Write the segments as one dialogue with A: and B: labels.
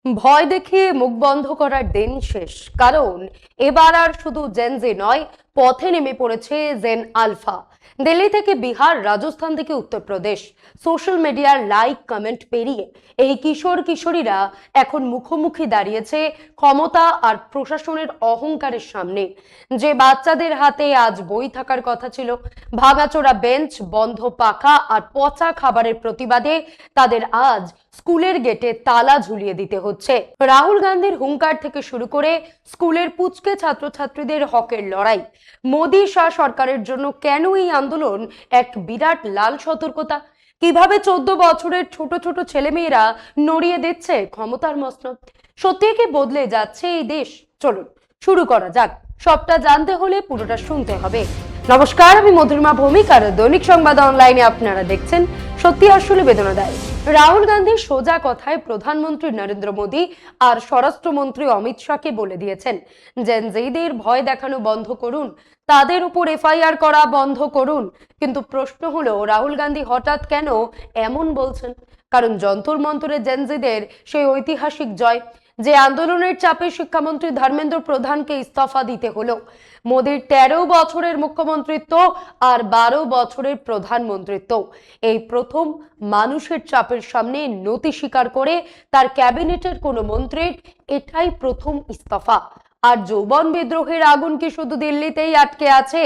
A: ভয় দেখিয়ে মুখ বন্ধ করার দিন শেষ। কারণ এবার আর শুধু জেনজি নয়, পথে নেমে পড়েছে জেন আলফা। দিল্লি থেকে বিহার, রাজস্থান থেকে উত্তরপ্রদেশ, সোশ্যাল মিডিয়ার লাইক কমেন্ট পেরিয়ে এই কিশোর কিশোরীরা এখন মুখোমুখি দাঁড়িয়েছে ক্ষমতা আর প্রশাসনের অহংকারের সামনে। যে বাচ্চাদের হাতে আজ বই থাকার কথা ছিল, ভাঙাচোরা বেঞ্চ, বন্ধ পাখা আর পচা খাবারের প্রতিবাদে তাদের আজ স্কুলের গেটে তালা ঝুলিয়ে দিতে হচ্ছে। রাহুল গান্ধীর হুঙ্কার থেকে শুরু করে স্কুলের পুচকে ছাত্রছাত্রীদের হকের লড়াই, মোদী শাহ সরকারের জন্য কেন এই আন্দোলন এক বিরাট লাল সতর্কতা। কিভাবে 14 বছরের ছোট ছোট ছেলেমেয়েরা নড়িয়ে দিচ্ছে ক্ষমতার মসনদ। সত্যি কি বদলে যাচ্ছে এই দেশ? চলুন শুরু করা যাক। সবটা জানতে হলে পুরোটা শুনতে হবে। নমস্কার, আমি মধুরিমা ভৌমিক আর দৈনিক সংবাদ অনলাইনে আপনারা দেখছেন সত্যি আসলে বেদনাদায়ক। রাহুল গান্ধী সোজা কথায় প্রধানমন্ত্রী নরেন্দ্র মোদী আর স্বরাষ্ট্রমন্ত্রী অমিত শাহকে বলে দিয়েছেন, জেনজিদের ভয় দেখানো বন্ধ করুন, তাদের উপর এফআইআর করা বন্ধ করুন। কিন্তু প্রশ্ন হলো, রাহুল গান্ধী হঠাৎ কেন এমন বলছেন? কারণ যন্তর মন্তরে জেনজিদের সেই ঐতিহাসিক জয়, যে আন্দোলনের চাপে শিক্ষামন্ত্রী ধর্মেন্দ্র প্রধানকে ইস্তফা দিতে হলো। মোদীর 13 বছরের মুখ্যমন্ত্রিত্ব আর 12 বছরের প্রধানমন্ত্রিত্ব, এই প্রথম মানুষের চাপের সামনে নতি স্বীকার করে তার ক্যাবিনেটের কোনো মন্ত্রীর এটাই প্রথম ইস্তফা। আর যৌবন বিদ্রোহের আগুন কি শুধু দিল্লিতেই আটকে আছে?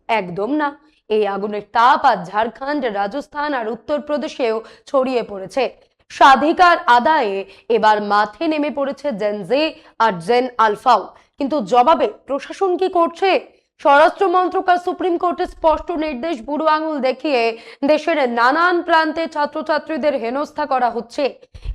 A: একদম না। এই আগুনের তাপ আজ ঝাড়খণ্ড, রাজস্থান আর উত্তরপ্রদেশেও ছড়িয়ে পড়েছে। স্বাধিকার আদায়ে এবার মাঠে নেমে পড়েছে জেনজি আর জেন আলফাও। কিন্তু জবাবে প্রশাসন কি করছে? স্বরাষ্ট্র মন্ত্রক আর সুপ্রিম কোর্টের স্পষ্ট নির্দেশ, বুড়ো আঙুল দেখিয়ে দেশের নানান প্রান্তে ছাত্রছাত্রীদের হেনস্থা করা হচ্ছে।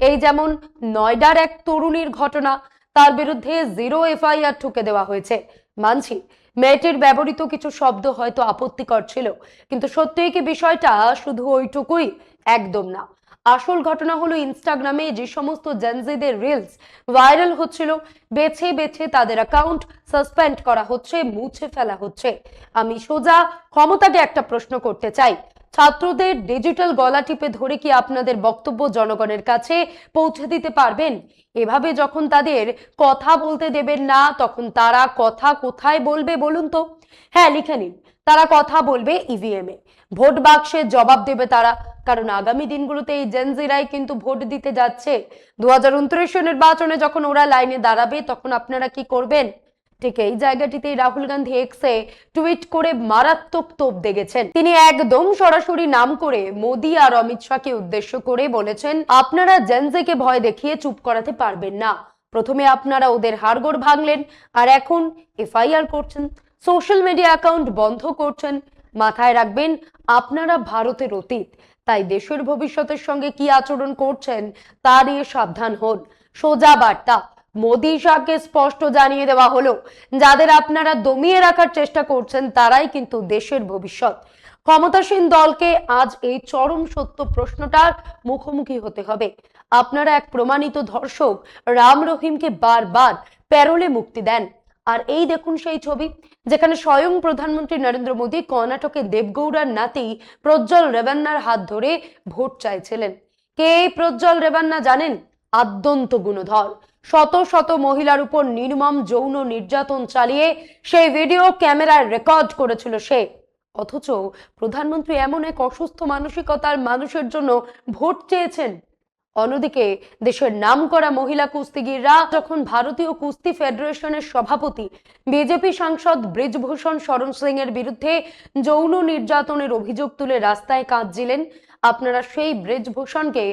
A: এই যেমন নয়ডার এক তরুণীর ঘটনা, তার বিরুদ্ধে 0 এফআইআর ঠুকে দেওয়া হয়েছে। মানছি মেয়েটির ব্যবহৃত কিছু শব্দ হয়তো আপত্তিকর ছিল, কিন্তু সত্যিই কি বিষয়টা শুধু ওইটুকুই? একদম না। আসল ঘটনা হলো, ইনস্টাগ্রামে যে সমস্ত জেনজিদের রিলস ভাইরাল হচ্ছিল, বেছে বেছে তাদের অ্যাকাউন্ট সাসপেন্ড করা হচ্ছে, মুছে ফেলা হচ্ছে। আমি সোজা ক্ষমতাকে একটা প্রশ্ন করতে চাই, ছাত্রদের ডিজিটাল গলা টিপে ধরে কি আপনাদের বক্তব্য জনগণের কাছে পৌঁছে দিতে পারবেন? এভাবে যখন তাদের কথা বলতে দেবেন না, তখন তারা কথা কোথায় বলবে বলুন তো? হ্যাঁ, লিখে নিন, তারা কথা বলবে ইভিএম এ, ভোট বাক্সে জবাব দেবে তারা। কারণ আগামী দিনগুলোতে এই জেনজিরাই কিন্তু ভোট দিতে যাচ্ছে। 2029 নির্বাচনে যখন ওরা লাইনে দাঁড়াবে, তখন আপনারা কি করবেন? ঠিক এই জায়গাটিতেই রাহুল গান্ধী এক্সে টুইট করে মারাত্মক তোপ দেগেছেন। তিনি একদম সরাসরি নাম করে মোদী আর অমিত শাহকে উদ্দেশ্য করে বলেছেন, আপনারা জেনজিকে ভয় দেখিয়ে চুপ করাতে পারবেন না। প্রথমে আপনারা ওদের হাড়গোড় ভাঙলেন, আর এখন এফআইআর করছেন, সোশ্যাল মিডিয়া অ্যাকাউন্ট বন্ধ করছেন। মাথায় রাখবেন, আপনারা ভারতের অতীত, তাই দেশের ভবিষ্যতের সঙ্গে কি আচরণ করছেন তা নিয়ে সাবধান হন। সোজা বার্তা মোদী শাহকে স্পষ্ট জানিয়ে দেওয়া হলো, যাদের আপনারা দমিয়ে রাখার চেষ্টা করছেন তারাই কিন্তু দেশের ভবিষ্যৎ। ক্ষমতাসীন দলকে আজ এই চরম সত্য প্রশ্নটার মুখোমুখি হতে হবে। আপনারা এক প্রমাণিত ধর্ষক রাম রহিমকে বারবার প্যারোলে মুক্তি দেন, আর এই দেখুন সেই ছবি, যেখানে স্বয়ং প্রধানমন্ত্রী নরেন্দ্র মোদী কর্ণাটকে দেবগৌড়ার নাতি প্রজ্জ্বল রেভান্নার হাত ধরে ভোট চাইছিলেন। কে এই প্রজ্জ্বল রেভান্না জানেন? আদ্যন্ত গুণধর। শত শত মহিলার উপর নির্মম যৌন নির্যাতন চালিয়ে সেই ভিডিও ক্যামেরায় রেকর্ড করেছিল সে। অথচ প্রধানমন্ত্রী এমন এক অসুস্থ মানসিকতার মানুষের জন্য ভোট চেয়েছেন। অন্যদিকে দেশের নামকরা মহিলা কুস্তিগিররা যখন ভারতীয় কুস্তি ফেডারেশনের সভাপতি বিজেপি সাংসদ ব্রিজভূষণ শরণ সিং এর বিরুদ্ধে যৌন নির্যাতনের অভিযোগ তুলে রাস্তায় কাঁদছিলেন, আপনারা সেই ব্রিজভূষণকে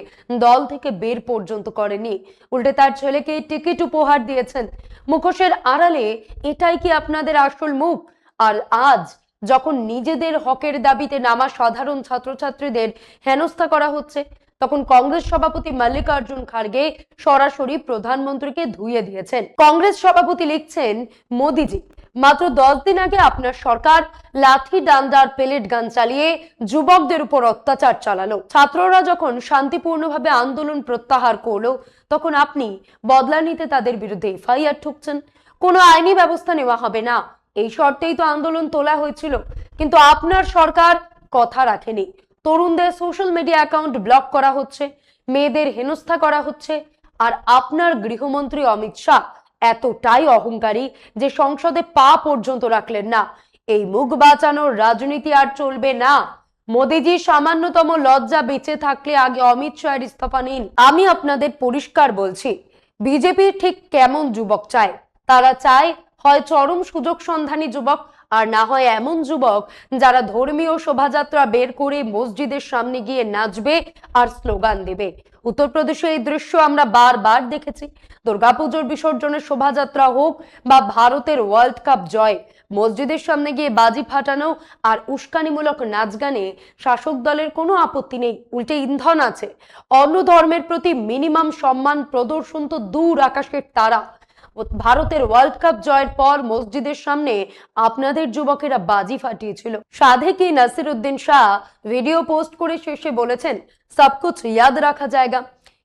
A: দল থেকে বের পর্যন্ত করেনি, উল্টে তার ছেলেকে টিকিট উপহার দিয়েছেন। মুখোশের আড়ালে এটাই কি আপনাদের আসল মুখ? আর আজ যখন নিজেদের হকের দাবিতে নামা সাধারণ ছাত্রছাত্রীদের হেনস্থা করা হচ্ছে, তখন কংগ্রেস সভাপতি মল্লিকার্জুন খাড়গে সরাসরি প্রধানমন্ত্রীকে ধুয়ে দিয়েছেন। কংগ্রেস সভাপতি লিখছেন, মোদীজি, মাত্র 10 দিন আগে আপনার সরকার লাঠি ডান্ডার পেলেট গান চালিয়ে যুবকদের উপর অত্যাচার চালালো। ছাত্ররা যখন শান্তিপূর্ণভাবে আন্দোলন প্রত্যাহার করলো, তখন আপনি বদলা নিতে তাদের বিরুদ্ধে এফআইআর ঠুকছেন। কোনো আইনি ব্যবস্থা নেওয়া হবে না, এই শর্তেই তো আন্দোলন তোলা হয়েছিল। কিন্তু আপনার সরকার কথা রাখেনি। তরুণদের সোশ্যাল মিডিয়া অ্যাকাউন্ট ব্লক করা হচ্ছে, মেয়েদের হেনস্থা করা হচ্ছে, আর আপনার গৃহমন্ত্রী অমিত শাহ এতটাই অহংকারী যে সংসদে পা পর্যন্ত রাখলেন না। এই মুখ বাঁচানোর রাজনীতি আর চলবে না। মোদিজি সামান্যতম লজ্জা বেঁচে থাকলে আগে অমিত শাহের ইস্তফা নিন। আমি আপনাদের পরিষ্কার বলছি, বিজেপি ঠিক কেমন যুবক চায়? তারা চায় হয় চরম সুযোগ সন্ধানী যুবক, আর না হয় এমন যুবক যারা ধর্মীয় শোভাযাত্রা বের করে মসজিদের সামনে গিয়ে নাচবে আর স্লোগান দেবে। উত্তরপ্রদেশে এই দৃশ্য আমরা বারবার দেখেছি। দুর্গাপুজোর বিসর্জনের শোভাযাত্রা হোক বা ভারতের ওয়ার্ল্ড কাপ জয়, মসজিদের সামনে গিয়ে বাজি ফাটানো আর উস্কানিমূলক নাচ গানে শাসক দলের কোনো আপত্তি নেই, উল্টে ইন্ধন আছে। অন্য ধর্মের প্রতি মিনিমাম সম্মান প্রদর্শন তো দূর আকাশের তারা। ভারতের ওয়ার্ল্ড কাপ জয়ের পর মসজিদের সামনে আপনাদের যুবকেরা বাজি ফাটিয়েছিল। সাধে কি নাসিরউদ্দিন শাহ ভিডিও পোস্ট করে শেষে বলেছেন সবকুছ ইয়াদ রাখা জায়গা।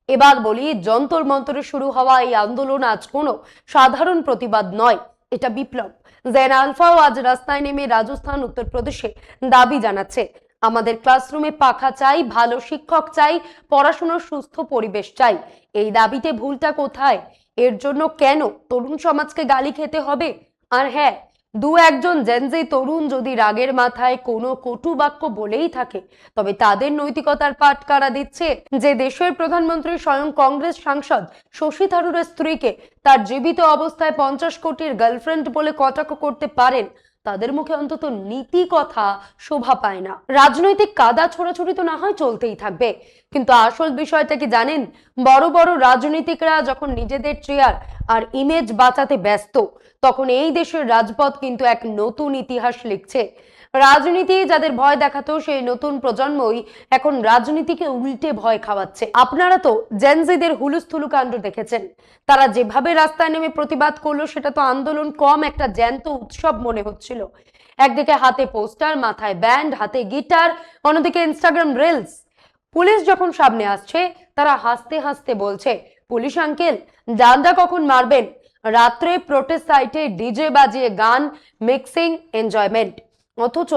A: এবার বলি, যন্তর মন্তরে শুরু হওয়া এই আন্দোলন আজ কোনো সাধারণ প্রতিবাদ নয়, এটা বিপ্লব। জেন আলফাও আজ রাস্তায় নেমে রাজস্থান, উত্তরপ্রদেশে দাবি জানাচ্ছে, আমাদের ক্লাসরুমে পাখা চাই, ভালো শিক্ষক চাই, পড়াশোনার সুস্থ পরিবেশ চাই। এই দাবিতে ভুলটা কোথায়? এর জন্য কেন তরুণ সমাজকে গালি খেতে হবে? আর হ্যাঁ, দু একজন জেনজি তরুণ যদি রাগের মাথায় কোনো কটু বাক্য বলেই থাকে, তবে তাদের নৈতিকতার পাঠ কারা দিচ্ছে? যে দেশের প্রধানমন্ত্রী স্বয়ং কংগ্রেস সাংসদ শশী থারুরের স্ত্রীকে তার জীবিত অবস্থায় 50 কোটির গার্লফ্রেন্ড বলে কটাক্ষ করতে পারেন, তাদের মুখে অন্তত নীতি কথা শোভা পায় না। রাজনৈতিক কাদা ছোড়াছুড়ি তো না হয় চলতেই থাকবে, কিন্তু আসল বিষয়টা কি জানেন? বড় বড় রাজনীতিকরা যখন নিজেদের চেয়ার আর ইমেজ বাঁচাতে ব্যস্ত, তখন এই দেশের রাজপথ কিন্তু এক নতুন ইতিহাস লিখছে। রাজনীতি যাদের ভয় দেখাতো, সেই নতুন প্রজন্মই এখন রাজনীতিকে উল্টে ভয় খাওয়াচ্ছে। আপনারা তো জেনজিদের হুলুস্থুলু কাণ্ড দেখেছেন। তারা যেভাবে রাস্তায় নেমে প্রতিবাদ করলো, সেটা তো আন্দোলন কম, একটা জ্যান্ত উৎসব মনে হচ্ছিল। একদিকে হাতে পোস্টার, মাথায় ব্যান্ড, হাতে গিটার, অন্যদিকে ইনস্টাগ্রাম রিলস। পুলিশ যখন সামনে আসছে, তারা হাসতে হাসতে বলছে, পুলিশ আঙ্কেল ডান্ডা কখন মারবেন? রাত্রে প্রোটেস্ট সাইটে ডিজে বাজিয়ে গান, মিক্সিং, এনজয়মেন্ট। অথচ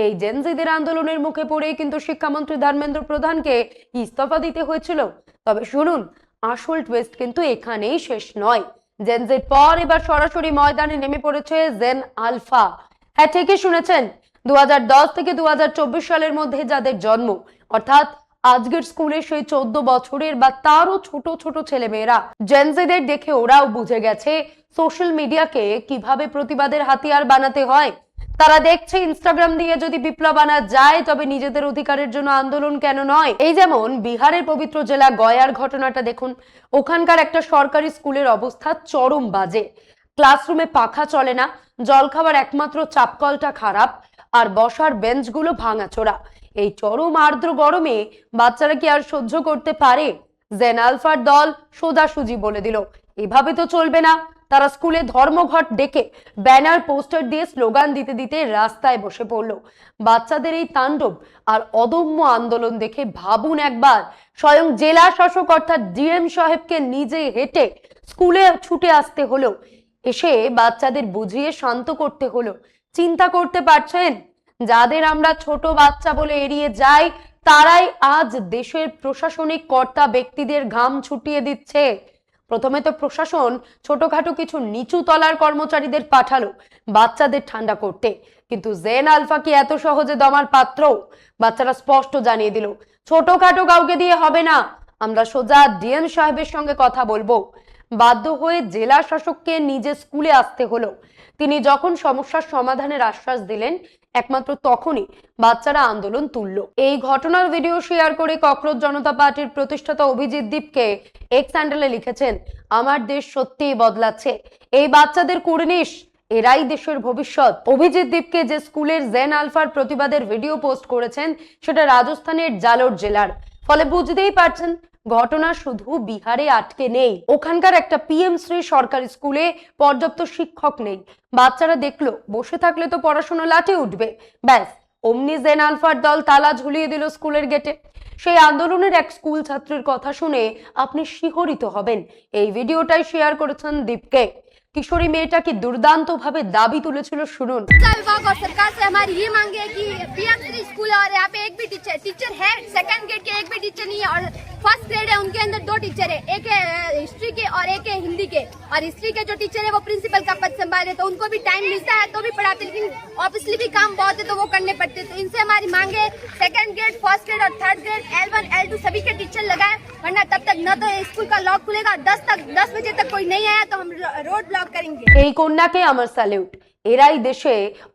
A: এই জেনজিদের আন্দোলনের মুখে পড়েই কিন্তু শিক্ষামন্ত্রী ধর্মেন্দ্র প্রধানকে ইস্তফা দিতে হয়েছিল। তবে শুনুন, আসল টুইস্ট কিন্তু এখানেই শেষ নয়। জেনজির পর এবার সরাসরি ময়দানে নেমে পড়েছে জেন আলফা। হ্যাঁ, ঠিকই শুনেছেন, 2010 থেকে 2024 সালের মধ্যে যাদের জন্ম, অর্থাৎ আজকের স্কুলে সেই 14 বছরের বা তারও ছোট ছোট ছেলেমেয়েরা, জেনজিদের দেখে ওরাও বুঝে গেছে সোশ্যাল মিডিয়াকে কিভাবে প্রতিবাদের হাতিয়ার বানাতে হয়। তারা দেখছে ইনস্টাগ্রাম দিয়ে যদি বিপ্লব আনা যায়, তবে নিজেদের অধিকারের জন্য আন্দোলন কেন নয়? এই যেমন বিহারের পবিত্র জেলা গয়ার ঘটনাটা দেখুন। ওখানকার একটা সরকারি স্কুলের অবস্থা চরম বাজে। ক্লাসরুমে পাখা চলে না, জলখাবার একমাত্র চাপকলটা খারাপ, আর বসার বেঞ্চগুলো ভাঙাচোরা। এই চরম আর্দ্র গরমে বাচ্চারা কি আর সহ্য করতে পারে? জেন আলফার দল সোজাসুজি বলে দিল, এভাবে তো চলবে না। তারা স্কুলে ধর্মঘট ডেকে ব্যানার পোস্টার দিয়ে স্লোগান দিতে দিতে রাস্তায় বসে পড়লো। বাচ্চাদের এই তাণ্ডব আর অদম্য আন্দোলন দেখে ভাবুন একবার, স্বয়ং জেলা শাসক অর্থাৎ ডিএম সাহেবকে নিজে হেঁটে স্কুলে ছুটে আসতে হলো, এসে বাচ্চাদের বুঝিয়ে শান্ত করতে হলো। চিন্তা করতে পারছেন? যাদের আমরা ছোট বাচ্চা বলে এড়িয়ে যাই, তারাই আজ দেশের প্রশাসনিক কর্তা ব্যক্তিদের ঘাম ছুটিয়ে দিচ্ছে। প্রথমে তো প্রশাসন ছোটখাটো কিছু নিচু তলার কর্মচারীদের পাঠালো বাচ্চাদের ঠান্ডা করতে, কিন্তু জেন আলফা কি এত সহজে দমার পাত্র? বাচ্চারা স্পষ্ট জানিয়ে দিল, ছোটখাটো কাউকে দিয়ে হবে না, আমরা সোজা ডিএম সাহেবের সঙ্গে কথা বলবো। বাধ্য হয়ে জেলা শাসককে নিজে স্কুলে আসতে হলো। তিনি যখন সমস্যার সমাধানের আশ্বাস দিলেন, একমাত্র তখনই বাচ্চারা আন্দোলন তুলল। এই ঘটনার ভিডিও শেয়ার করে ককরোচ জনতা পার্টির প্রতিষ্ঠাতা অভিজিৎ দীপকে এক্স হ্যান্ডেলে লিখেছেন, আমার দেশ সত্যিই বদলাচ্ছে, এই বাচ্চাদের কুর্নিশ, এরাই দেশের ভবিষ্যৎ। অভিজিৎ দীপকে যে স্কুলের জেন আলফার প্রতিবাদের ভিডিও পোস্ট করেছেন, সেটা রাজস্থানের জালোর জেলার। ফলে বুঝতেই পারছেন, ঘটনা শুধু বিহারে আটকে নেই। ওখানকার একটা পিএম শ্রী সরকারি স্কুলে পর্যাপ্ত শিক্ষক নেই। বাচ্চারা দেখলো বসে থাকলে তো পড়াশোনা লাটে উঠবে, ব্যাস অমনি জেন আলফার দল তালা ঝুলিয়ে দিল স্কুলের গেটে। সেই আন্দোলনের এক স্কুল ছাত্রের কথা শুনে আপনি শিহরিত হবেন। এই ভিডিওটাই শেয়ার করেছেন দীপকে। কিশোরী মেয়েটা কি দুর্দান্তভাবে দাবি তুলেছিল শুনুন।
B: शिक्षा विभाग और सरकार से हमारी ये मांग है कि पीएम3 स्कूल है और यहाँ पे एक भी टीचर है, सेकंड ग्रेड के एक भी टीचर नहीं है और फर्स्ट ग्रेड है उनके अंदर 2 टीचर है, एक है हिस्ट्री के और एक है हिंदी के। और हिस्ट्री के जो टीचर है वो प्रिंसिपल का पद संभाले, तो उनको भी टाइम मिलता है तो भी पढ़ाते, लेकिन ऑब्वियसली भी काम बहुत है तो वो करने पड़ते। तो इनसे हमारी मांग है सेकंड ग्रेड, फर्स्ट ग्रेड और थर्ड ग्रेड L1 L2 सभी के टीचर लगाए, वरना तब तक न तो स्कूल का लॉक खुलेगा, 10 बजे तक कोई नहीं आया तो हम रोड ब्लॉक करेंगे।
A: এই কন্যাকে আমার স্যালিউট। এরাই দেশে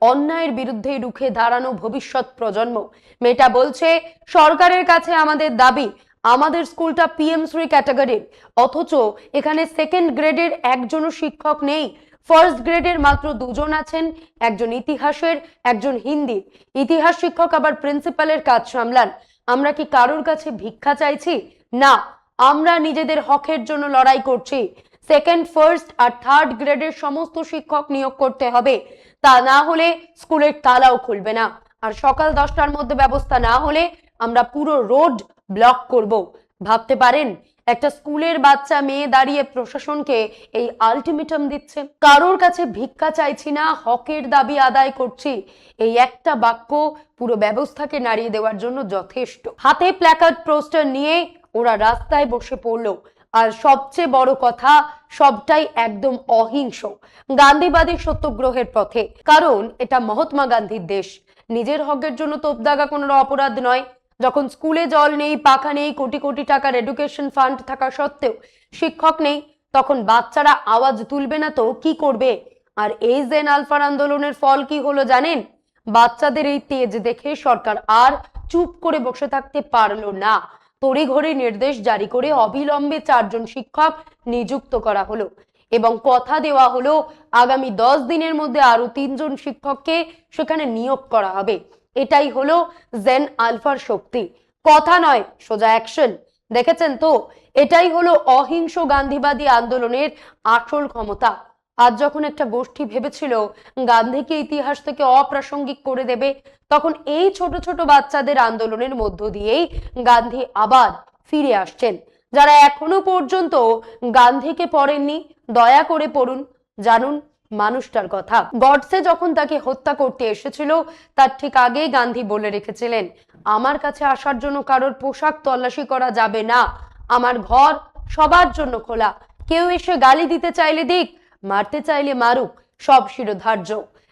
A: অন্যায়ের বিরুদ্ধে রুখে দাঁড়ানো ভবিষ্যৎ প্রজন্ম। মেয়েটা বলছে সরকারের কাছে আমাদের দাবি, আমাদের স্কুলটা PM3 ক্যাটাগরির, অথচ এখানে সেকেন্ড গ্রেডের একজনও শিক্ষক নেই। ফার্স্ট গ্রেডের মাত্র 2 জন আছেন, একজন ইতিহাসের, একজন হিন্দির। ইতিহাস শিক্ষক আবার প্রিন্সিপালের কাজ সামলান। আমরা কি কারোর কাছে ভিক্ষা চাইছি? না, আমরা নিজেদের হকের জন্য লড়াই করছি। সেকেন্ড, ফার্স্ট আর থার্ড গ্রেডের সমস্ত শিক্ষক নিয়োগ করতে হবে, তা না হলে স্কুলের তালাও খুলবে না। আর সকাল 10টার মধ্যে ব্যবস্থা না হলে আমরা পুরো রোড ব্লক করব। ভাবতে পারেন একটা স্কুলের বাচ্চা মেয়ে দাঁড়িয়ে প্রশাসনকে এই আলটিমেটাম দিচ্ছে, কারোর কাছে ভিক্ষা চাইছি না, হকের দাবি আদায় করছি। এই একটা বাক্য পুরো ব্যবস্থাকে নাড়িয়ে দেওয়ার জন্য যথেষ্ট। হাতে প্ল্যাকার্ড পোস্টার নিয়ে ওরা রাস্তায় বসে পড়লো। আর সবচেয়ে বড় কথা, সবটাই একদম অহিংস, গান্ধীবাদী সত্যগ্রহের পথে। কারণ এটা মহাত্মা গান্ধীর দেশ। নিজের হকের জন্য তোপ দাগা কোনো অপরাধ নয়। যখন স্কুলে জল নেই, পাখা নেই, কোটি কোটি টাকার এডুকেশন ফান্ড থাকা সত্ত্বেও শিক্ষক নেই, তখন বাচ্চারা আওয়াজ তুলবে না তো কি করবে? আর এই জেন আলফার আন্দোলনের ফল কি হলো জানেন? বাচ্চাদের এই তেজ দেখে সরকার আর চুপ করে বসে থাকতে পারলো না। তড়িঘড়ি নির্দেশ জারি করে অবিলম্বে 4 জন শিক্ষক নিযুক্ত করা হলো এবং কথা দেওয়া হলো আগামী 10 দিনের মধ্যে আরো 3 জন শিক্ষককে সেখানে নিয়োগ করা হবে। এটাই হলো জেন আলফার শক্তি। কথা নয়, সোজা অ্যাকশন। দেখেছেন তো, এটাই হলো অহিংস গান্ধীবাদী আন্দোলনের আসল ক্ষমতা। আজ যখন একটা গোষ্ঠী ভেবেছিল গান্ধীকে ইতিহাস থেকে অপ্রাসঙ্গিক করে দেবে, তখন এই ছোট ছোট বাচ্চাদের আন্দোলনের মধ্য দিয়েই গান্ধী আবার ফিরে আসছেন। যারা এখনো পর্যন্ত গান্ধীকে পড়েননি, দয়া করে পড়ুন, জানুন মানুষটার কথা। গডসে যখন তাকে হত্যা করতে এসেছিল তার ঠিক আগেই গান্ধী বলে রেখেছিলেন, আমার কাছে আসার জন্য কারোর পোশাক তল্লাশি করা যাবে না, আমার ঘর সবার জন্য খোলা, কেউ এসে গালি দিতে চাইলে দিক, মারতে চাইলে মারুক, সব শিরোধার্য।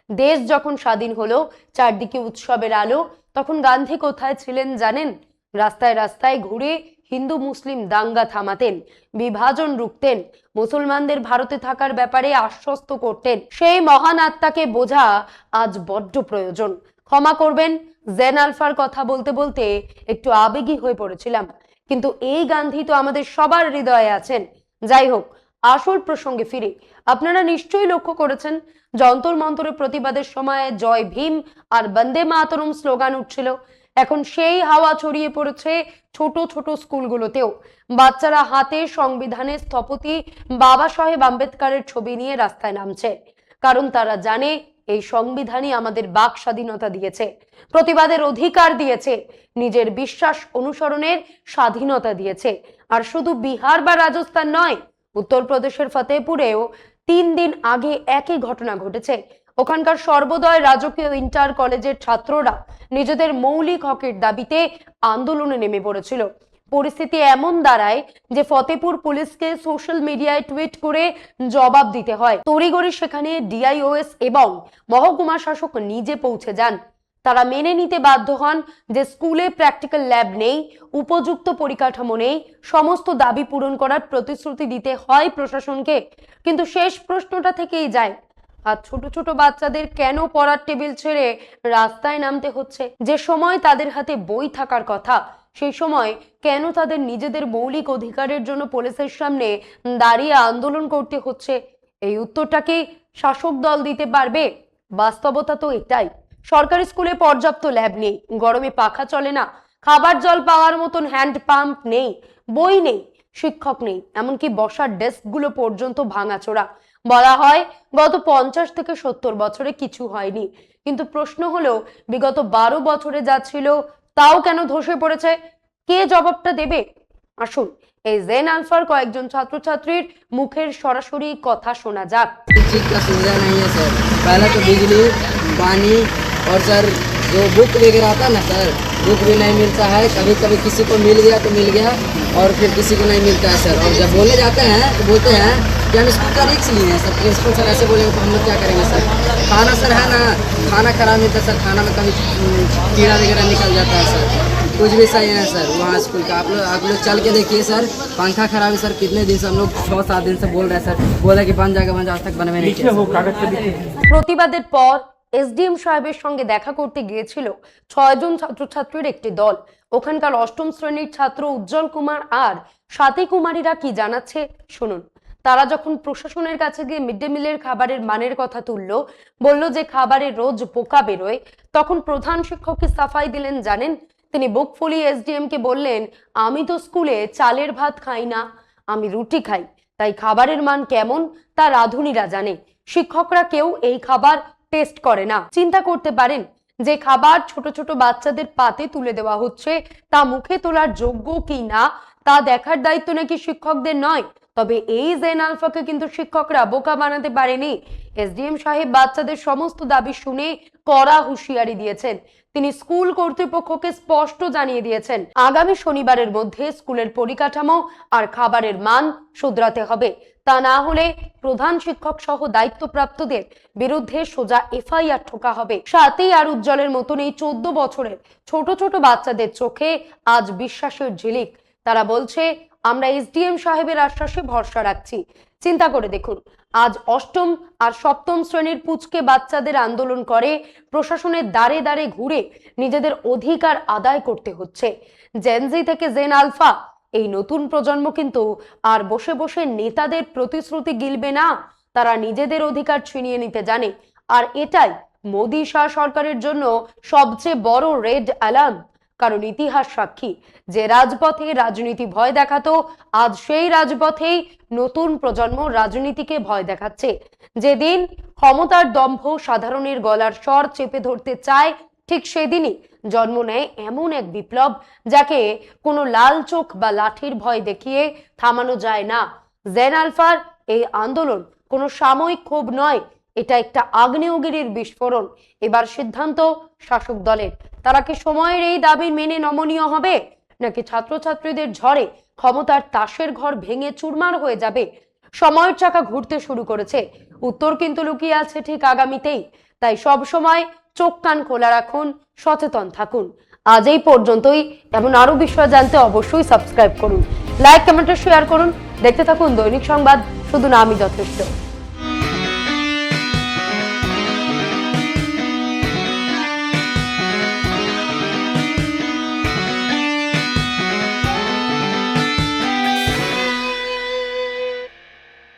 A: দেশ যখন স্বাধীন হলো, চারদিকে উৎসবের আলো, তখন গান্ধী কোথায় ছিলেন জানেন? রাস্তায় রাস্তায় ঘুরে হিন্দু মুসলিম দাঙ্গা থামাতেন, বিভাজন রুখতেন, মুসলমানদের ভারতে থাকার ব্যাপারে আশ্বস্ত করতেন। সেই মহান আত্মাকে বোঝা আজ বড্ড প্রয়োজন। ক্ষমা করবেন, জেন আলফার কথা বলতে বলতে একটু আবেগী হয়ে পড়েছিলাম, কিন্তু এই গান্ধী তো আমাদের সবার হৃদয়ে আছেন। যাই হোক, আসল প্রসঙ্গে ফিরে, আপনারা নিশ্চয়ই লক্ষ্য করেছেন যন্তর মন্তরের প্রতিবাদের সময় জয় ভীম আর বন্দে মাতরম স্লোগান উঠছিল। এখন সেই হাওয়া ছড়িয়ে পড়েছে ছোট ছোট স্কুলগুলোতেও। বাচ্চারা হাতে সংবিধানের স্থপতি বাবা সাহেব আম্বেদকরের ছবি নিয়ে রাস্তায় নামছে, কারণ তারা জানে এই সংবিধানই আমাদের বাক স্বাধীনতা দিয়েছে, প্রতিবাদের অধিকার দিয়েছে, নিজের বিশ্বাস অনুসরণের স্বাধীনতা দিয়েছে। আর শুধু বিহার বা রাজস্থান নয়, উত্তরপ্রদেশের ফতেহপুরেও 3 দিন আগে একই ঘটনা ঘটেছে। ওখানকার সর্বদয় রাজকীয় ইন্টার কলেজের ছাত্ররা নিজেদের মৌলিক হকের দাবিতে আন্দোলনে নেমে পড়েছিল। পরিস্থিতি এমন দাঁড়ায় যে ফতেপুর পুলিশকে সোশ্যাল মিডিয়ায় টুইট করে জবাব দিতে হয়। তড়িঘড়ি সেখানে ডিআইওএস এবং মহকুমা শাসক নিজে পৌঁছে যান। তারা মেনে নিতে বাধ্য হন যে স্কুলে প্র্যাকটিক্যাল ল্যাব নেই, উপযুক্ত পরিকাঠামো নেই, সমস্ত দাবি পূরণ করার প্রতিশ্রুতি দিতে হয় প্রশাসনকে। কিন্তু শেষ প্রশ্নটা থেকেই যায়, আর ছোট ছোট বাচ্চাদের কেন পড়ার টেবিল ছেড়ে রাস্তায় নামতে হচ্ছে? যে সময় তাদের হাতে বই থাকার কথা, সেই সময় কেন তাদের নিজেদের মৌলিক অধিকারের জন্য পুলিশের সামনে দাঁড়িয়ে আন্দোলন করতে হচ্ছে? এই উত্তরটা কি শাসক দল দিতে পারবে? বাস্তবতা তো এটাই। সরকারি স্কুলে পর্যাপ্ত ল্যাব নেই, গরমে পাখা চলে না, খাবার জল পাওয়ার মতন হ্যান্ড পাম্প নেই, বই নেই, শিক্ষক নেই, এমনকি বসার ডেস্কগুলো পর্যন্ত ভাঙাচোরা। বলা হয় গত 50 থেকে 70 বছরে কিছু হয়নি, কিন্তু প্রশ্ন হলো বিগত 12 বছরে যা ছিল তাও কেন ধসে পড়েছে? কে জবাবটা দেবে? আসুন এই জেন আলফার কয়েকজন ছাত্রছাত্রীর মুখের সরাসরি কথা শোনা যাক।
C: चीज का सुविधा नहीं है सर। पहले तो बिजली, पानी और सर जो बुक वगैरह आता ना सर, बुक भी नहीं मिलता है। कभी कभी किसी को मिल गया तो मिल गया और फिर किसी को नहीं मिलता है सर। और जब बोलने जाते हैं तो बोलते हैं कि हम स्कूल का रिक्स लिए हैं सर। प्रिंसिपल सर ऐसे बोलेंगे तो हम लोग क्या करेंगे सर। खाना सर है ना, खाना खराब मिलता है सर। खाना में कभी कीड़ा वगैरह निकल जाता है सर। कुछ भी सही है सर वहाँ स्कूल का। आप लोग चल के देखिए सर, पंखा खराब है सर। कितने दिन से हम लोग 6-7 दिन से बोल रहे हैं सर। बोला कि बन जाएगा, आज तक बनवे नहीं किया सर।
A: প্রতিবাদের পর এসডিএম সাহেবের সঙ্গে দেখা করতে গিয়েছিল 6 জন ছাত্রছাত্রীর একটি দল। ওখানকার অষ্টম শ্রেণীর ছাত্র উজ্জ্বল কুমার আর সাথী কুমারীরা কি জানাচ্ছে শুনুন। তারা যখন প্রশাসনের কাছে গিয়ে মিড ডে মিলের খাবারের মানের কথা তুললো, বলল যে খাবারে রোজ পোকা বেরোয়, তখন প্রধান শিক্ষক কি সাফাই দিলেন জানেন? তিনি বুক ফুলিয়ে এসডিএম কে বললেন, আমি তো স্কুলে চালের ভাত খাই না, আমি রুটি খাই, তাই খাবারের মান কেমন তা রাঁধুনিরা জানে, শিক্ষকরা কেউ এই খাবার টেস্ট করে না। চিন্তা করতে পারেন যে খাবার ছোট ছোট বাচ্চাদের পাতে তুলে দেওয়া হচ্ছে তা মুখে তোলার যোগ্য কি না তা দেখার দায়িত্ব নাকি শিক্ষকদের নয়। তবে এই জেন আলফাকে কিন্তু শিক্ষকরা বোকা বানাতে পারেনি। এসডিএম সাহেব বাচ্চাদের সমস্ত দাবি শুনে কড়া হুঁশিয়ারি দিয়েছেন। তিনি স্কুল কর্তৃপক্ষকে স্পষ্ট জানিয়ে দিয়েছেন, আগামী শনিবারের মধ্যে স্কুলের পরিকাঠামো আর খাবারের মান শুধরাতে হবে। তা না হলে প্রধান শিক্ষক সহ দায়িত্বপ্রাপ্তদের বিরুদ্ধে সোজা এফআইআর ঠোকা হবে। সাথী আর উজ্জ্বলের মতন এই 14 বছরের ছোট ছোট বাচ্চাদের চোখে আজ বিশ্বাসের ঝিলিক। তারা বলছে, আমরা এসডিএম সাহেবের আশ্বাসে ভরসা রাখছি। চিন্তা করে দেখুন, আজ অষ্টম আর সপ্তম শ্রেণীর পুচকে বাচ্চাদের আন্দোলন করে প্রশাসনের দ্বারে দ্বারে ঘুরে নিজেদের অধিকার আদায় করতে হচ্ছে। জেনজি থেকে জেন আলফা এই নতুন প্রজন্ম কিন্তু আর বসে বসে নেতাদের প্রতিশ্রুতি গিলবে না। তারা নিজেদের অধিকার ছিনিয়ে নিতে জানে। আর এটাই মোদী শাহ সরকারের জন্য সবচেয়ে বড় রেড অ্যালার্ম। কারণ ইতিহাস সাক্ষী, যে রাজপথে রাজনীতি ভয় দেখাতো, আজ সেই রাজপথেই নতুন প্রজন্ম রাজনীতিকে ভয় দেখাচ্ছে। যেদিন ক্ষমতার দম্ভ সাধারণের গলার স্বর চেপে ধরতে চায়, ঠিক সেদিনই জন্ম নেয় এমন এক বিপ্লব যাকে কোনো লাল চোখ বা লাঠির ভয় দেখিয়ে থামানো যায় না। জেন আলফার এই আন্দোলন কোনো সাময়িক ক্ষোভ নয়, এটা একটা আগ্নেয়গিরির বিস্ফোরণ। এবার সিদ্ধান্ত শাসক দলের। তারা কি সময়ের এই দাবি মেনে নমনীয় হবে, নাকি ছাত্রছাত্রীদের ঝড়ে ক্ষমতার তাসের ঘর ভেঙে চুরমার হয়ে যাবে? সময়ের চাকা ঘুরতে শুরু করেছে, উত্তর কিন্তু লুকিয়ে আছে ঠিক আগামীতেই। তাই সব সময় চোখ কান খোলা রাখুন, সচেতন থাকুন। আজ এই পর্যন্তই। এমন আরো বিষয় জানতে অবশ্যই সাবস্ক্রাইব করুন, লাইক কমেন্ট শেয়ার করুন। দেখতে থাকুন দৈনিক সংবাদ, শুধু না আমি যথেষ্ট।